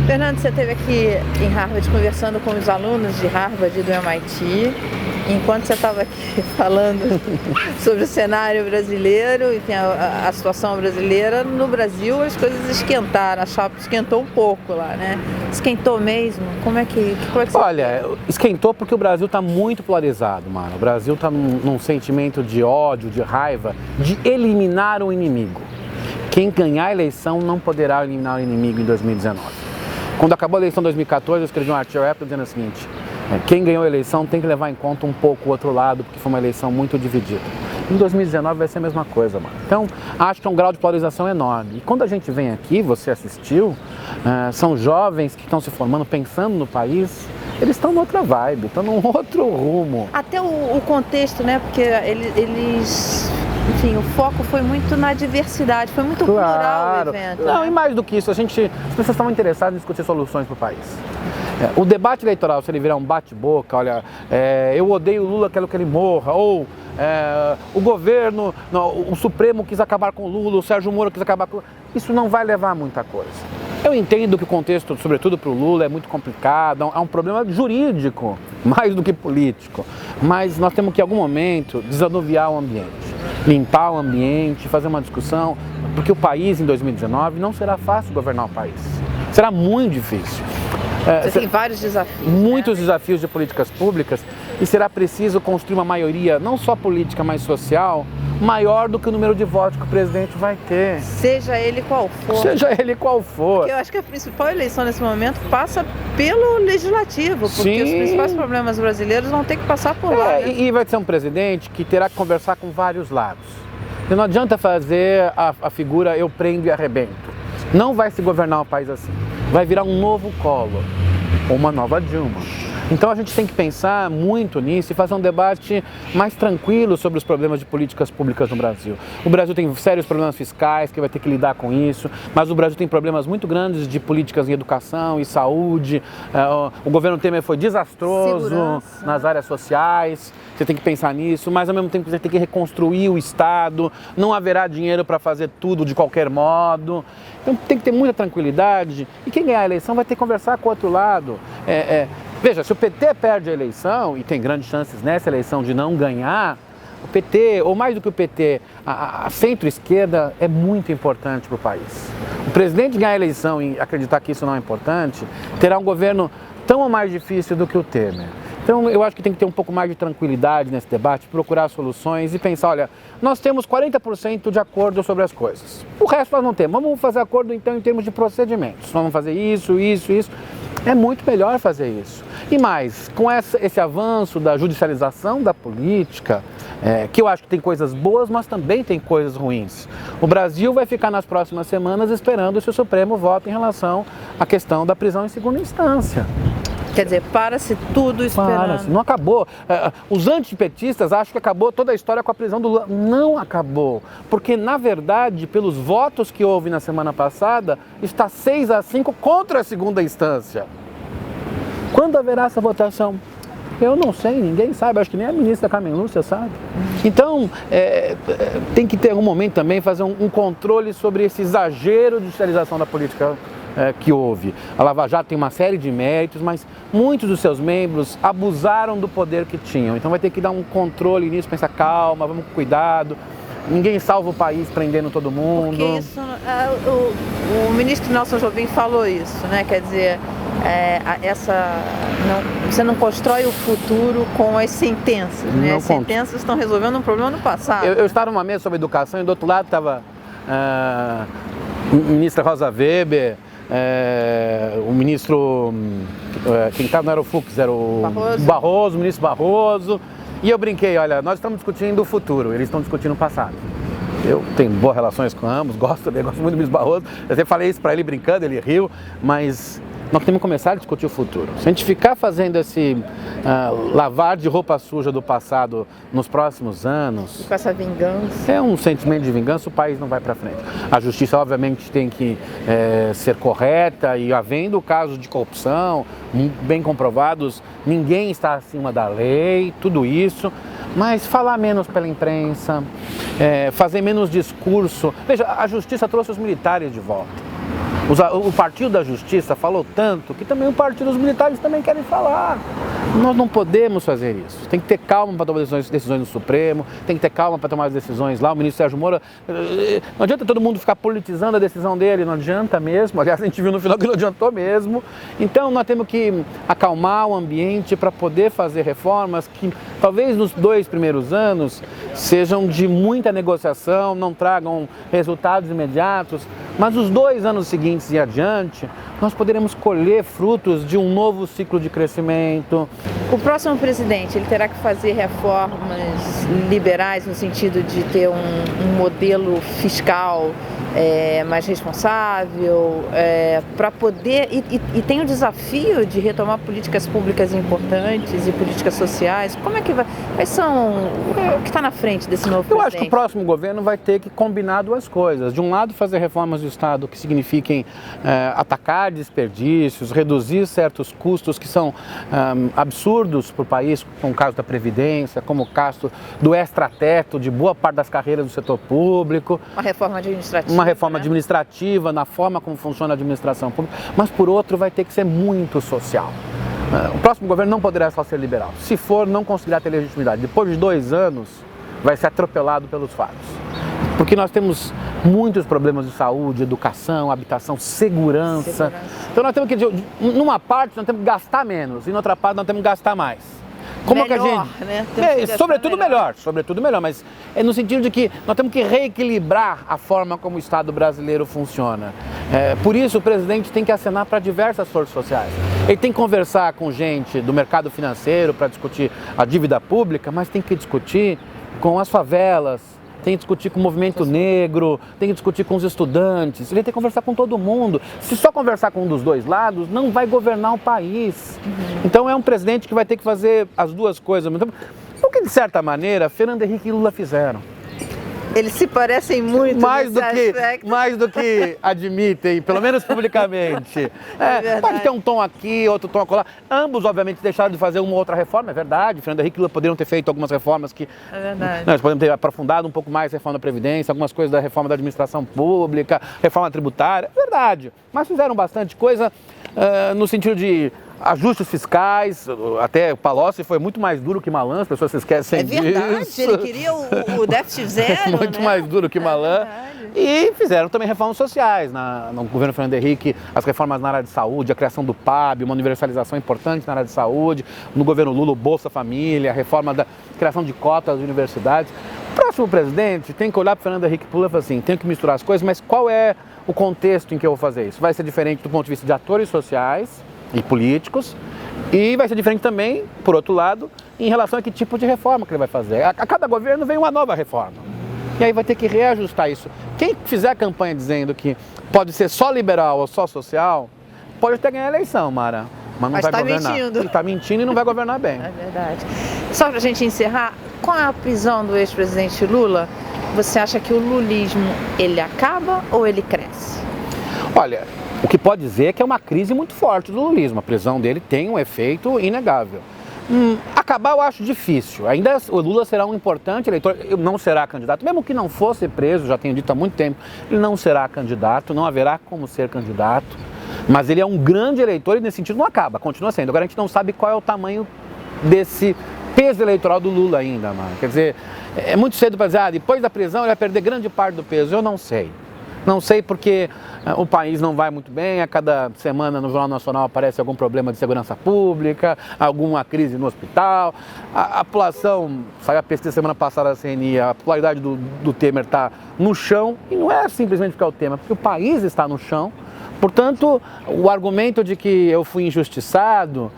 Fernando, você esteve aqui em Harvard conversando com os alunos de Harvard e do MIT. Enquanto você estava aqui falando sobre o cenário brasileiro, enfim, a situação brasileira, no Brasil as coisas esquentaram, a chapa esquentou um pouco lá, né? Esquentou mesmo? Como é que você... Olha, esquentou porque o Brasil está muito polarizado, mano. O Brasil está num sentimento de ódio, de raiva, de eliminar o inimigo. Quem ganhar a eleição não poderá eliminar o inimigo em 2019. Quando acabou a eleição em 2014, eu escrevi um artigo dizendo o seguinte: quem ganhou a eleição tem que levar em conta um pouco o outro lado, porque foi uma eleição muito dividida. Em 2019 vai ser a mesma coisa, mano. Então, acho que é um grau de polarização enorme. E quando a gente vem aqui, você assistiu, são jovens que estão se formando, pensando no país, eles estão noutra vibe, estão num outro rumo. Até o contexto, né? Porque eles... Enfim, o foco foi muito na diversidade, foi muito plural o evento. Não, né? E mais do que isso, as pessoas estavam interessadas em discutir soluções para o país. O debate eleitoral, se ele virar um bate-boca, olha, eu odeio o Lula, quero que ele morra, ou o governo, o Supremo quis acabar com o Lula, o Sérgio Moro quis acabar com o Lula, isso não vai levar a muita coisa. Eu entendo que o contexto, sobretudo para o Lula, é muito complicado, é um problema jurídico, mais do que político, mas nós temos que, em algum momento, desanuviar o ambiente, limpar o ambiente, fazer uma discussão, porque o país, em 2019, não será fácil governar o país, será muito difícil. Você tem vários desafios. Muitos desafios de políticas públicas e será preciso construir uma maioria, não só política, mas social, maior do que o número de votos que o presidente vai ter. Seja ele qual for. Seja ele qual for. Porque eu acho que a principal eleição nesse momento passa pelo legislativo, porque Sim. Os principais problemas brasileiros vão ter que passar por lá. Né? E vai ser um presidente que terá que conversar com vários lados. E não adianta fazer a figura eu prendo e arrebento. Não vai se governar o país assim. Vai virar um novo Collor, ou uma nova Dilma. Então a gente tem que pensar muito nisso e fazer um debate mais tranquilo sobre os problemas de políticas públicas no Brasil. O Brasil tem sérios problemas fiscais, que vai ter que lidar com isso, mas o Brasil tem problemas muito grandes de políticas em educação e saúde. O governo Temer foi desastroso nas áreas sociais, você tem que pensar nisso, mas ao mesmo tempo você tem que reconstruir o Estado, não haverá dinheiro para fazer tudo de qualquer modo. Então tem que ter muita tranquilidade e quem ganhar a eleição vai ter que conversar com o outro lado. Veja, se o PT perde a eleição, e tem grandes chances nessa eleição de não ganhar, o PT, ou mais do que o PT, a centro-esquerda é muito importante para o país. O presidente ganhar a eleição e acreditar que isso não é importante, terá um governo tão ou mais difícil do que o Temer. Então eu acho que tem que ter um pouco mais de tranquilidade nesse debate, procurar soluções e pensar, olha, nós temos 40% de acordo sobre as coisas. O resto nós não temos. Vamos fazer acordo então em termos de procedimentos. Vamos fazer isso. É muito melhor fazer isso. E mais, com esse avanço da judicialização da política, que eu acho que tem coisas boas, mas também tem coisas ruins. O Brasil vai ficar nas próximas semanas esperando se o Supremo vota em relação à questão da prisão em segunda instância. Quer dizer, para-se tudo esperando. Para-se, não acabou. Os antipetistas acham que acabou toda a história com a prisão do Lula. Não acabou. Porque, na verdade, pelos votos que houve na semana passada, está 6-5 contra a segunda instância. Quando haverá essa votação? Eu não sei, ninguém sabe, acho que nem a ministra Carmen Lúcia sabe. Então, tem que ter um momento também, fazer um controle sobre esse exagero de judicialização da política que houve. A Lava Jato tem uma série de méritos, mas muitos dos seus membros abusaram do poder que tinham. Então vai ter que dar um controle nisso, pensar, calma, vamos com cuidado. Ninguém salva o país prendendo todo mundo. Porque isso, o ministro Nelson Jobim falou isso, né? Quer dizer, você não constrói o futuro com as sentenças, né? As sentenças estão resolvendo um problema no passado. Eu estava numa mesa sobre educação e do outro lado estava a ministra Rosa Weber, o ministro, quem estava não era o Fux, era o Barroso, o ministro Barroso. E eu brinquei, olha, nós estamos discutindo o futuro, eles estão discutindo o passado. Eu tenho boas relações com ambos, gosto muito do ministro Barroso. Eu até falei isso para ele brincando, ele riu, mas nós temos que começar a discutir o futuro. Se a gente ficar fazendo esse lavar de roupa suja do passado nos próximos anos... E com essa vingança... É um sentimento de vingança, o país não vai para frente. A justiça, obviamente, tem que ser correta e, havendo casos de corrupção bem comprovados, ninguém está acima da lei, tudo isso. Mas falar menos pela imprensa, fazer menos discurso. Veja, a justiça trouxe os militares de volta. O Partido da Justiça falou tanto que também o Partido dos Militares também querem falar. Nós não podemos fazer isso. Tem que ter calma para tomar decisões no Supremo, tem que ter calma para tomar as decisões lá. O ministro Sérgio Moro, não adianta todo mundo ficar politizando a decisão dele, não adianta mesmo. Aliás, a gente viu no final que não adiantou mesmo. Então, nós temos que acalmar o ambiente para poder fazer reformas que, talvez nos 2 primeiros anos, sejam de muita negociação, não tragam resultados imediatos, mas os 2 anos seguintes e adiante, nós poderemos colher frutos de um novo ciclo de crescimento. O próximo presidente, ele terá que fazer reformas liberais no sentido de ter um modelo fiscal mais responsável, para poder, e tem o desafio de retomar políticas públicas importantes e políticas sociais. Como é que vai? Quais são o que está na frente desse novo presidente? Eu acho que o próximo governo vai ter que combinar 2 coisas. De um lado, fazer reformas do Estado que signifiquem atacar desperdícios, reduzir certos custos que são absurdos para o país, como o caso da Previdência, como o caso do extrateto de boa parte das carreiras do setor público. Uma reforma administrativa. Uma reforma administrativa, na forma como funciona a administração pública, mas por outro vai ter que ser muito social. O próximo governo não poderá só ser liberal. Se for, não conseguirá ter legitimidade. Depois de 2 anos, vai ser atropelado pelos fatos. Porque nós temos muitos problemas de saúde, educação, habitação, segurança. Então nós temos que, numa parte, nós temos que gastar menos, e na outra parte, nós temos que gastar mais. Como melhor, que a gente, né? sobretudo melhor, mas é no sentido de que nós temos que reequilibrar a forma como o Estado brasileiro funciona. Por isso o presidente tem que acenar para diversas forças sociais. Ele tem que conversar com gente do mercado financeiro para discutir a dívida pública, mas tem que discutir com as favelas, tem que discutir com o movimento negro, tem que discutir com os estudantes, ele tem que conversar com todo mundo. Se só conversar com um dos 2 lados, não vai governar o país. Então é um presidente que vai ter que fazer as 2 coisas. O que, de certa maneira, Fernando Henrique e Lula fizeram. Eles se parecem muito mais do que admitem, pelo menos publicamente. Pode ter um tom aqui, outro tom acolá. Ambos, obviamente, deixaram de fazer uma ou outra reforma, é verdade. Fernando Henrique e Lula poderiam ter feito algumas reformas que... É verdade. Nós podemos ter aprofundado um pouco mais a reforma da Previdência, algumas coisas da reforma da administração pública, reforma tributária, é verdade. Mas fizeram bastante coisa no sentido de ajustes fiscais, até o Palocci foi muito mais duro que Malan, as pessoas se esquecem disso. É verdade, ele queria o déficit zero, muito mais duro que Malan. E fizeram também reformas sociais. No governo Fernando Henrique, as reformas na área de saúde, a criação do PAB, uma universalização importante na área de saúde. No governo Lula, o Bolsa Família, a reforma da criação de cotas de universidades. O próximo presidente tem que olhar para o Fernando Henrique e falar assim, tem que misturar as coisas, mas qual é o contexto em que eu vou fazer isso? Vai ser diferente do ponto de vista de atores sociais e políticos, e vai ser diferente também, por outro lado, em relação a que tipo de reforma que ele vai fazer. A cada governo vem uma nova reforma. E aí vai ter que reajustar isso. Quem fizer a campanha dizendo que pode ser só liberal ou só social, pode até ganhar a eleição, Mara. Mas não vai governar. Mentindo. Está mentindo e não vai governar bem. É verdade. Só para a gente encerrar, com a prisão do ex-presidente Lula, você acha que o lulismo, ele acaba ou ele cresce? Olha, o que pode dizer é que é uma crise muito forte do lulismo. A prisão dele tem um efeito inegável. Acabar eu acho difícil. Ainda o Lula será um importante eleitor, não será candidato. Mesmo que não fosse preso, já tenho dito há muito tempo, ele não será candidato, não haverá como ser candidato. Mas ele é um grande eleitor e nesse sentido não acaba, continua sendo. Agora a gente não sabe qual é o tamanho desse peso eleitoral do Lula ainda, mano. Quer dizer, é muito cedo para dizer, depois da prisão ele vai perder grande parte do peso. Eu não sei. Não sei porque o país não vai muito bem, a cada semana no Jornal Nacional aparece algum problema de segurança pública, alguma crise no hospital. A população, saiu a pesquisa semana passada da CNI, a popularidade do Temer está no chão, e não é simplesmente porque é o Temer, porque o país está no chão. Portanto, o argumento de que eu fui injustiçado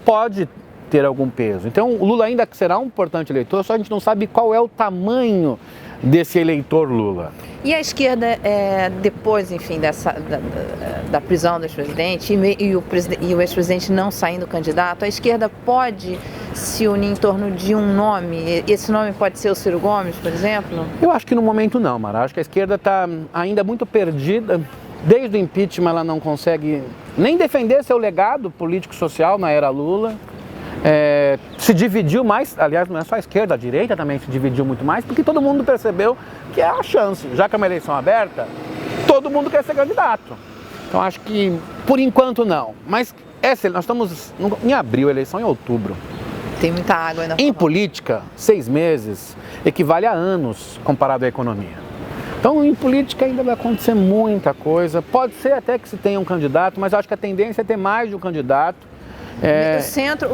pode ter algum peso. Então, o Lula ainda será um importante eleitor, só a gente não sabe qual é o tamanho desse eleitor Lula. E a esquerda, depois, enfim, da prisão do ex-presidente e o ex-presidente não saindo candidato, a esquerda pode se unir em torno de um nome? Esse nome pode ser o Ciro Gomes, por exemplo? Eu acho que no momento não, Mara. Acho que a esquerda está ainda muito perdida. Desde o impeachment ela não consegue nem defender seu legado político-social na era Lula. Se dividiu mais, aliás, não é só a esquerda, a direita também se dividiu muito mais, porque todo mundo percebeu que é a chance, já que é uma eleição aberta, todo mundo quer ser candidato. Então acho que, por enquanto, não. Mas nós estamos em abril, eleição em outubro. Tem muita água ainda. Em política, 6 meses equivale a anos comparado à economia. Então, em política ainda vai acontecer muita coisa. Pode ser até que se tenha um candidato, mas eu acho que a tendência é ter mais de um candidato. O centro,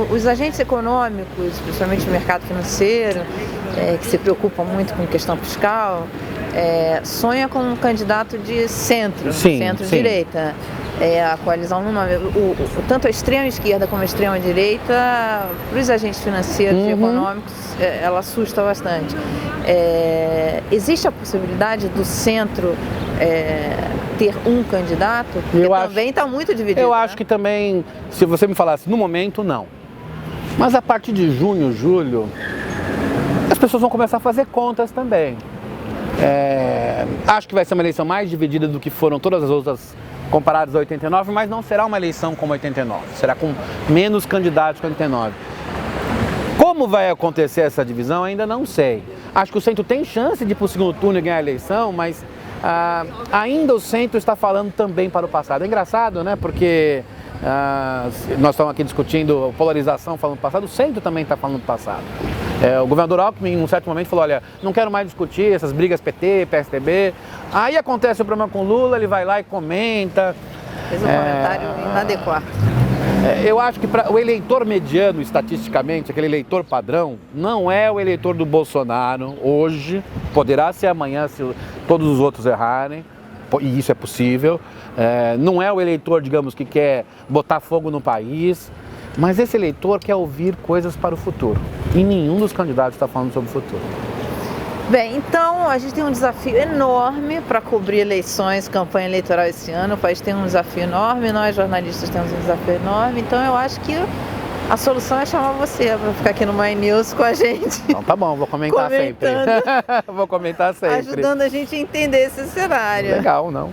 os agentes econômicos, principalmente o mercado financeiro, que se preocupam muito com questão fiscal, sonha com um candidato de centro-direita. A coalizão tanto a extrema esquerda como a extrema direita, para os agentes financeiros e econômicos, ela assusta bastante. Existe a possibilidade do centro ter um candidato? Porque também está muito dividido. Eu acho que também, se você me falasse no momento, não. Mas a partir de junho, julho, as pessoas vão começar a fazer contas também. Acho que vai ser uma eleição mais dividida do que foram todas as outras comparadas a 89, mas não será uma eleição como 89, será com menos candidatos que 89. Como vai acontecer essa divisão, ainda não sei. Acho que o centro tem chance de ir para o segundo turno e ganhar a eleição, mas ainda o centro está falando também para o passado. É engraçado, né? Porque nós estamos aqui discutindo polarização falando do passado, o centro também está falando do passado. O governador Alckmin, em um certo momento, falou, olha, não quero mais discutir essas brigas PT, PSDB. Aí acontece o problema com Lula, ele vai lá e comenta. Fez um comentário inadequado. Eu acho que o eleitor mediano, estatisticamente, aquele eleitor padrão, não é o eleitor do Bolsonaro hoje, poderá ser amanhã se todos os outros errarem, e isso é possível. Não é o eleitor, digamos, que quer botar fogo no país, mas esse eleitor quer ouvir coisas para o futuro. E nenhum dos candidatos está falando sobre o futuro. Bem, então a gente tem um desafio enorme para cobrir eleições, campanha eleitoral esse ano. O país tem um desafio enorme, nós jornalistas temos um desafio enorme. Então eu acho que a solução é chamar você para ficar aqui no My News com a gente. Então tá bom, vou comentar sempre. Vou comentar sempre. Ajudando a gente a entender esse cenário. Legal, não.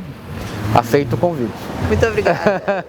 Aceito o convite. Muito obrigada.